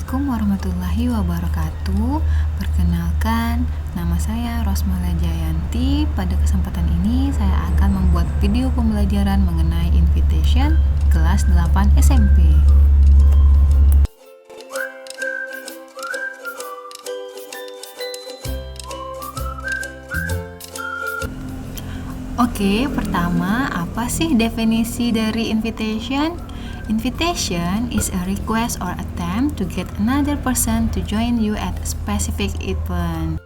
Assalamualaikum warahmatullahi wabarakatuh. Perkenalkan, nama saya Rosmala Jayanti. Pada kesempatan ini saya akan membuat video pembelajaran mengenai invitation kelas 8 SMP. Oke, pertama, apa sih definisi dari invitation? Invitation is a request or attempt to get another person to join you at a specific event.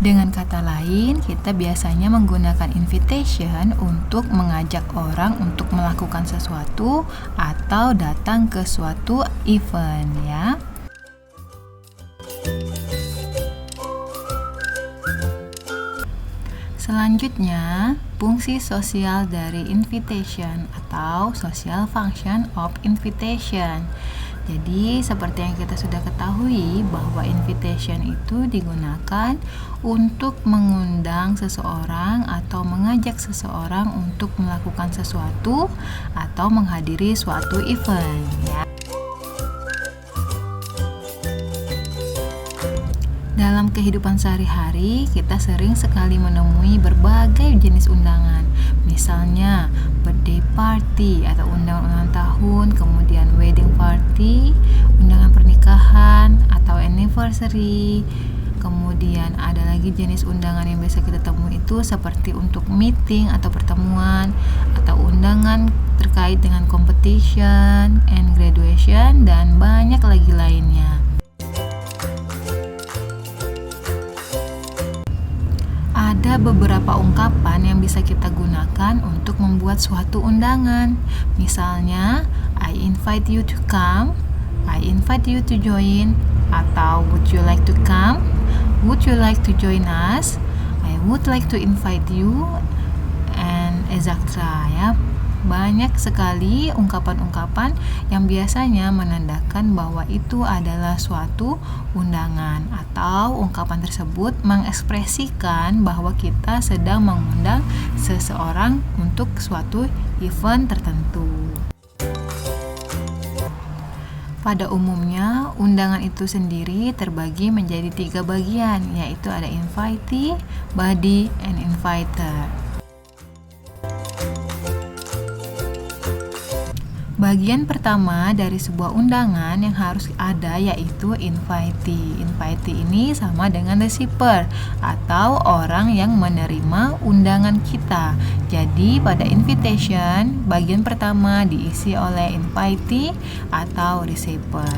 Dengan kata lain, kita biasanya menggunakan invitation untuk mengajak orang untuk melakukan sesuatu atau datang ke suatu event, ya. Selanjutnya, fungsi sosial dari invitation atau social function of invitation. Jadi, seperti yang kita sudah ketahui bahwa invitation itu digunakan untuk mengundang seseorang atau mengajak seseorang untuk melakukan sesuatu atau menghadiri suatu event, ya. Dalam kehidupan sehari-hari, kita sering sekali menemui berbagai jenis undangan. Misalnya, birthday party atau undangan ulang tahun, kemudian wedding party, undangan pernikahan atau anniversary. Kemudian ada lagi jenis undangan yang biasa kita temui itu seperti untuk meeting atau pertemuan, atau undangan terkait dengan competition and graduation, dan banyak lagi lainnya. Ada beberapa ungkapan yang bisa kita gunakan untuk membuat suatu undangan. Misalnya, I invite you to come, I invite you to join, atau would you like to come, would you like to join us, I would like to invite you, and etc. ya. Banyak sekali ungkapan-ungkapan yang biasanya menandakan bahwa itu adalah suatu undangan, atau ungkapan tersebut mengekspresikan bahwa kita sedang mengundang seseorang untuk suatu event tertentu. Pada umumnya, undangan itu sendiri terbagi menjadi 3 bagian, yaitu ada invitee, body, and inviter. Bagian pertama dari sebuah undangan yang harus ada yaitu invitee. Invitee ini sama dengan receiver atau orang yang menerima undangan kita. Jadi pada invitation, bagian pertama diisi oleh invitee atau receiver.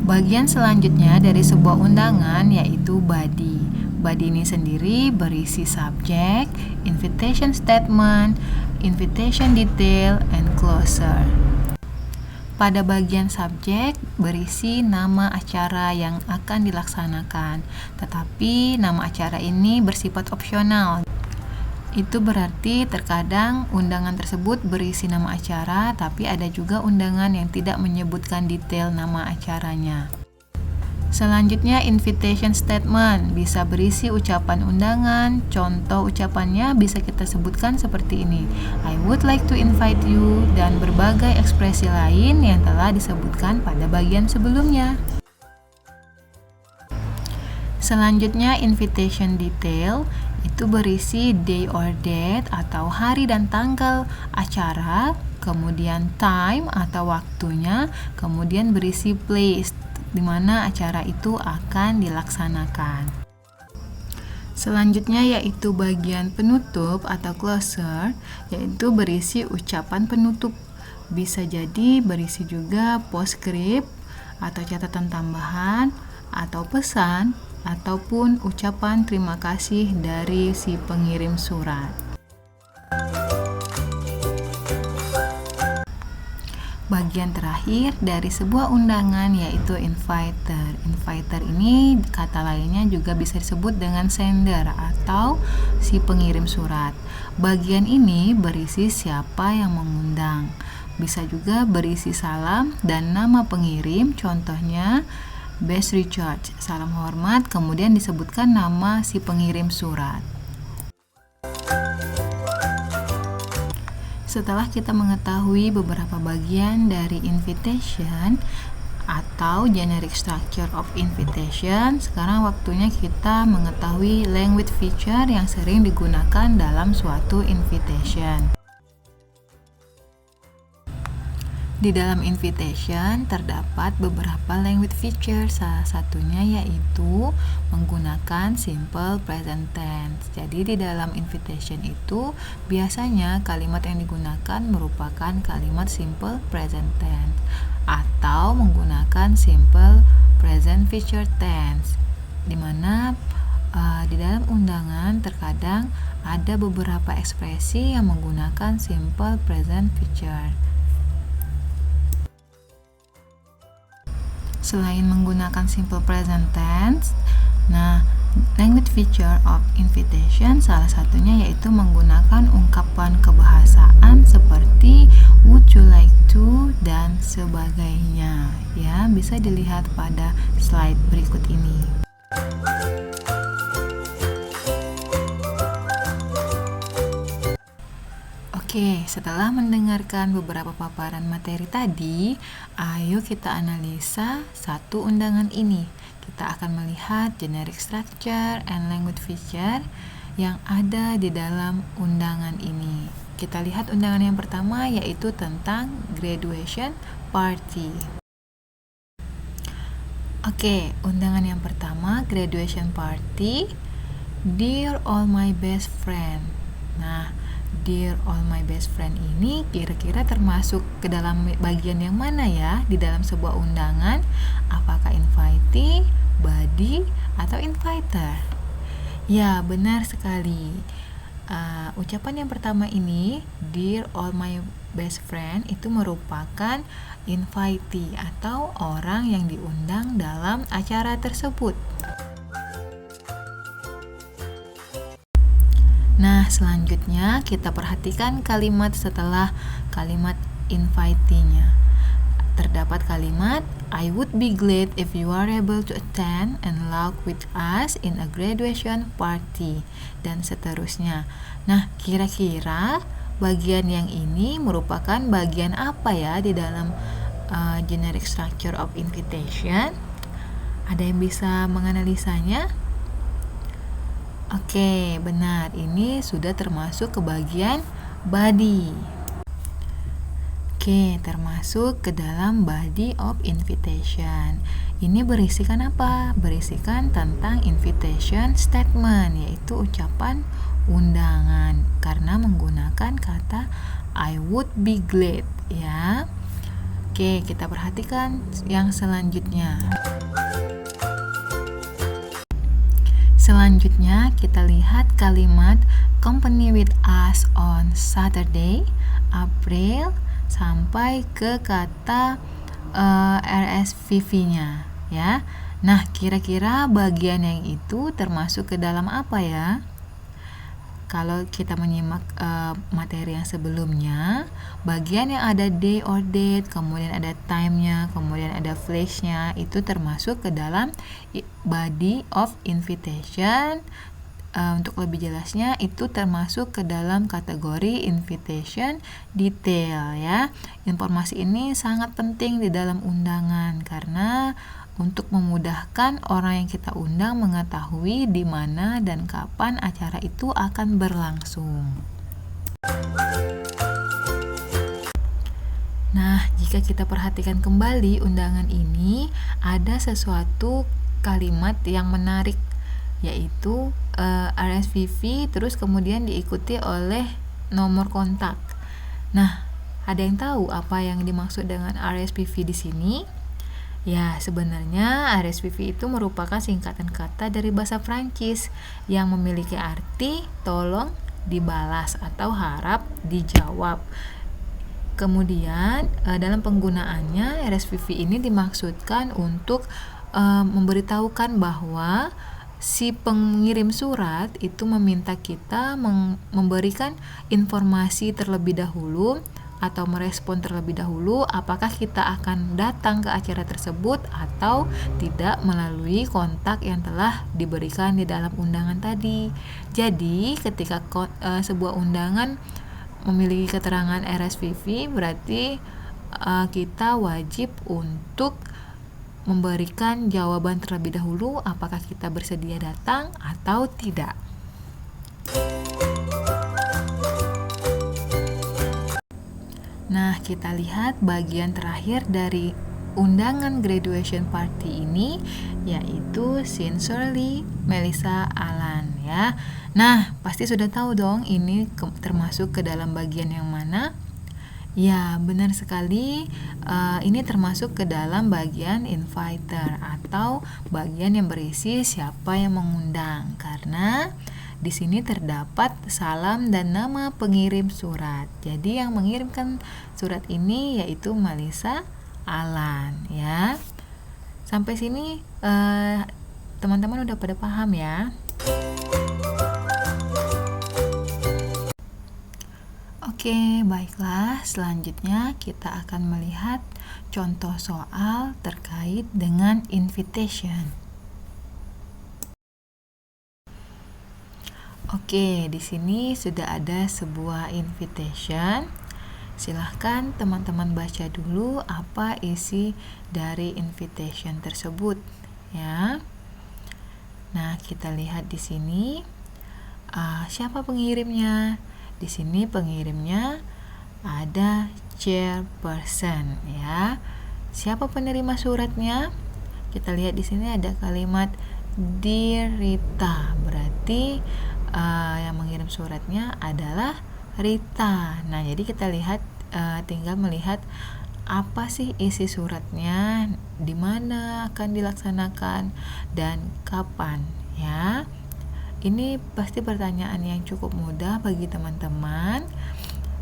Bagian selanjutnya dari sebuah undangan yaitu body. Body ini sendiri berisi subject, invitation statement, invitation detail, and closer. Pada bagian subjek berisi nama acara yang akan dilaksanakan, tetapi nama acara ini bersifat opsional. Itu berarti terkadang undangan tersebut berisi nama acara, tapi ada juga undangan yang tidak menyebutkan detail nama acaranya. Selanjutnya, invitation statement bisa berisi ucapan undangan. Contoh ucapannya bisa kita sebutkan seperti ini: I would like to invite you, dan berbagai ekspresi lain yang telah disebutkan pada bagian sebelumnya. Selanjutnya, invitation detail itu berisi day or date atau hari dan tanggal acara, kemudian time atau waktunya, kemudian berisi place di mana acara itu akan dilaksanakan. Selanjutnya yaitu bagian penutup atau closer, yaitu berisi ucapan penutup. Bisa jadi berisi juga postscript atau catatan tambahan atau pesan ataupun ucapan terima kasih dari si pengirim surat. Bagian terakhir dari sebuah undangan yaitu inviter. Inviter ini kata lainnya juga bisa disebut dengan sender atau si pengirim surat. Bagian ini berisi siapa yang mengundang. Bisa juga berisi salam dan nama pengirim, contohnya best regards, salam hormat, kemudian disebutkan nama si pengirim surat. Setelah kita mengetahui beberapa bagian dari invitation atau generic structure of invitation, sekarang waktunya kita mengetahui language feature yang sering digunakan dalam suatu invitation. Di dalam invitation terdapat beberapa language feature, salah satunya yaitu menggunakan simple present tense. Jadi di dalam invitation itu biasanya kalimat yang digunakan merupakan kalimat simple present tense atau menggunakan simple present future tense, di mana di dalam undangan terkadang ada beberapa ekspresi yang menggunakan simple present future. Selain menggunakan simple present tense, language feature of invitation salah satunya yaitu menggunakan ungkapan kebahasaan seperti would you like to dan sebagainya. Ya, bisa dilihat pada slide berikut ini. Oke, setelah mendengarkan beberapa paparan materi tadi, ayo kita analisa satu undangan ini. Kita akan melihat generic structure and language feature yang ada di dalam undangan ini. Kita lihat undangan yang pertama yaitu tentang graduation party. Oke, undangan yang pertama graduation party. Dear all my best friend. Dear all my best friend ini kira-kira termasuk ke dalam bagian yang mana ya di dalam sebuah undangan? Apakah invitee, buddy, atau inviter? Ya, benar sekali. Ucapan yang pertama ini, dear all my best friend, itu merupakan invitee atau orang yang diundang dalam acara tersebut. Selanjutnya kita perhatikan kalimat setelah kalimat invitee-nya. Terdapat kalimat I would be glad if you are able to attend and laugh with us in a graduation party, dan seterusnya. Kira-kira bagian yang ini merupakan bagian apa ya di dalam generic structure of invitation? Ada yang bisa menganalisanya? Oke, benar. Ini sudah termasuk ke bagian body. Oke, termasuk ke dalam body of invitation. Ini berisikan apa? Berisikan tentang invitation statement, yaitu ucapan undangan karena menggunakan kata I would be glad, ya. Oke, kita perhatikan yang selanjutnya. Selanjutnya kita lihat kalimat company with us on Saturday, April, sampai ke kata RSVP-nya, ya. Kira-kira bagian yang itu termasuk ke dalam apa ya? Kalau kita menyimak materi yang sebelumnya, bagian yang ada day or date, kemudian ada time-nya, kemudian ada place-nya, itu termasuk ke dalam body of invitation. Untuk lebih jelasnya, itu termasuk ke dalam kategori invitation detail, ya. Informasi ini sangat penting di dalam undangan karena untuk memudahkan orang yang kita undang mengetahui di mana dan kapan acara itu akan berlangsung. Jika kita perhatikan kembali undangan ini, ada sesuatu kalimat yang menarik, yaitu RSVP terus kemudian diikuti oleh nomor kontak. Ada yang tahu apa yang dimaksud dengan RSVP di sini? Ya, sebenarnya RSVP itu merupakan singkatan kata dari bahasa Prancis yang memiliki arti tolong dibalas atau harap dijawab. Kemudian dalam penggunaannya RSVP ini dimaksudkan untuk memberitahukan bahwa si pengirim surat itu meminta kita memberikan informasi terlebih dahulu atau merespon terlebih dahulu apakah kita akan datang ke acara tersebut atau tidak melalui kontak yang telah diberikan di dalam undangan tadi. Jadi ketika sebuah undangan memiliki keterangan RSVP, berarti kita wajib untuk memberikan jawaban terlebih dahulu apakah kita bersedia datang atau tidak. Nah, kita lihat bagian terakhir dari undangan graduation party ini, yaitu sincerely Melissa Alan ya. Nah, pasti sudah tahu dong ini termasuk ke dalam bagian yang mana? Ya, benar sekali. Ini termasuk ke dalam bagian inviter atau bagian yang berisi siapa yang mengundang, karena di sini terdapat salam dan nama pengirim surat. Jadi yang mengirimkan surat ini yaitu Melissa Alan ya. Sampai sini teman-teman udah pada paham ya? Oke, baiklah. Selanjutnya kita akan melihat contoh soal terkait dengan invitation. Oke, di sini sudah ada sebuah invitation. Silahkan teman-teman baca dulu apa isi dari invitation tersebut, ya. Nah, kita lihat di sini siapa pengirimnya. Di sini pengirimnya ada chairperson, ya. Siapa penerima suratnya? Kita lihat di sini ada kalimat Dear Rita, berarti yang mengirim suratnya adalah Rita. Nah, jadi kita lihat tinggal melihat apa sih isi suratnya, di mana akan dilaksanakan, dan kapan ya. Ini pasti pertanyaan yang cukup mudah bagi teman-teman.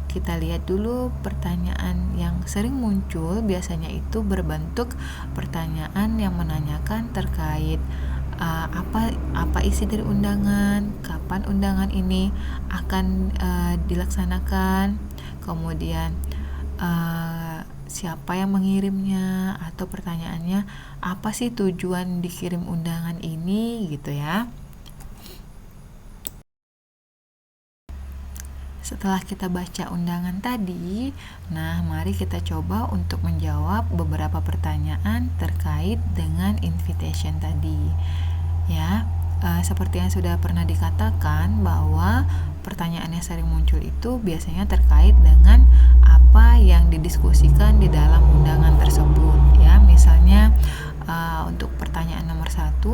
Kita lihat dulu pertanyaan yang sering muncul, biasanya itu berbentuk pertanyaan yang menanyakan terkait apa isi dari undangan, kapan undangan ini akan dilaksanakan, kemudian siapa yang mengirimnya, atau pertanyaannya apa sih tujuan dikirim undangan ini gitu ya. Setelah kita baca undangan tadi, nah mari kita coba untuk menjawab beberapa pertanyaan terkait dengan invitation tadi. Ya, seperti yang sudah pernah dikatakan bahwa pertanyaan yang sering muncul itu biasanya terkait dengan apa yang didiskusikan di dalam undangan tersebut. Ya, misalnya untuk pertanyaan nomor 1,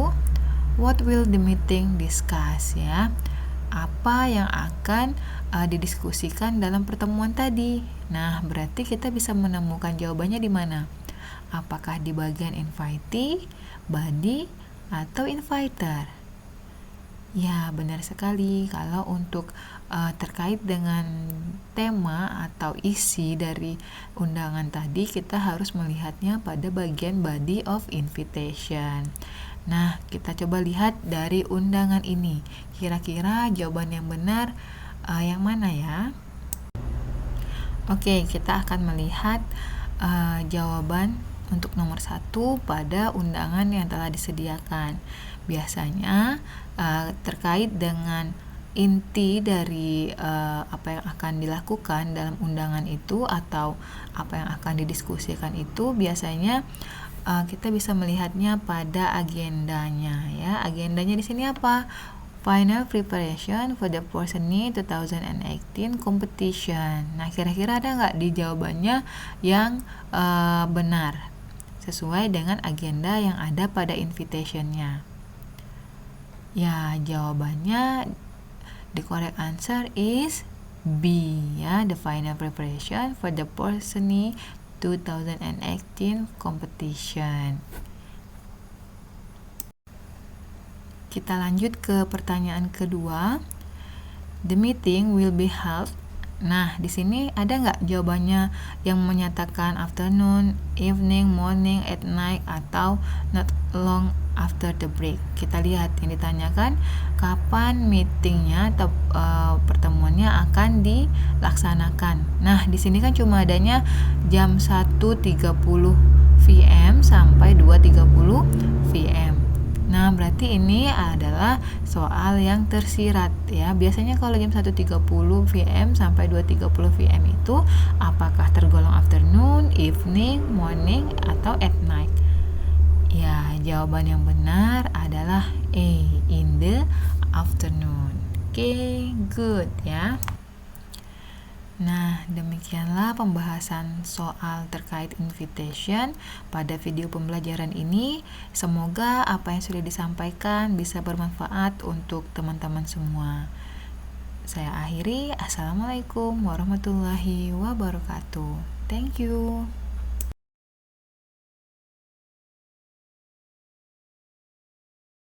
what will the meeting discuss? Ya, apa yang akan didiskusikan dalam pertemuan tadi. Nah, berarti kita bisa menemukan jawabannya di mana? Apakah di bagian invitee, body, atau inviter? Ya, benar sekali. Kalau untuk terkait dengan tema atau isi dari undangan tadi, kita harus melihatnya pada bagian body of invitation. Nah, kita coba lihat dari undangan ini. Kira-kira jawaban yang benar yang mana ya? Oke, kita akan melihat jawaban untuk nomor 1 pada undangan yang telah disediakan. Biasanya terkait dengan inti dari apa yang akan dilakukan dalam undangan itu atau apa yang akan didiskusikan itu, biasanya kita bisa melihatnya pada agendanya ya. Agendanya di sini apa? Final preparation for the Porseni 2018 competition. Nah, kira-kira ada nggak di jawabannya yang benar sesuai dengan agenda yang ada pada invitationnya? Ya, jawabannya the correct answer is B ya, the final preparation for the Porseni 2018 competition. Kita lanjut ke pertanyaan kedua. The meeting will be held. Nah, di sini ada nggak jawabannya yang menyatakan afternoon, evening, morning, at night, atau not long after the break? Kita lihat yang ditanyakan kapan meetingnya atau pertemuannya akan dilaksanakan. Nah, di sini kan cuma adanya jam 1.30 PM sampai 2.30 PM. Nah, berarti ini adalah soal yang tersirat ya. Biasanya kalau jam 1.30 PM sampai 2.30 PM itu apakah tergolong afternoon, evening, morning, atau at night? Ya, jawaban yang benar adalah A, in the afternoon. Oke, good ya. Nah, demikianlah pembahasan soal terkait invitation pada video pembelajaran ini. Semoga apa yang sudah disampaikan bisa bermanfaat untuk teman-teman semua. Saya akhiri. Assalamualaikum warahmatullahi wabarakatuh. Thank you.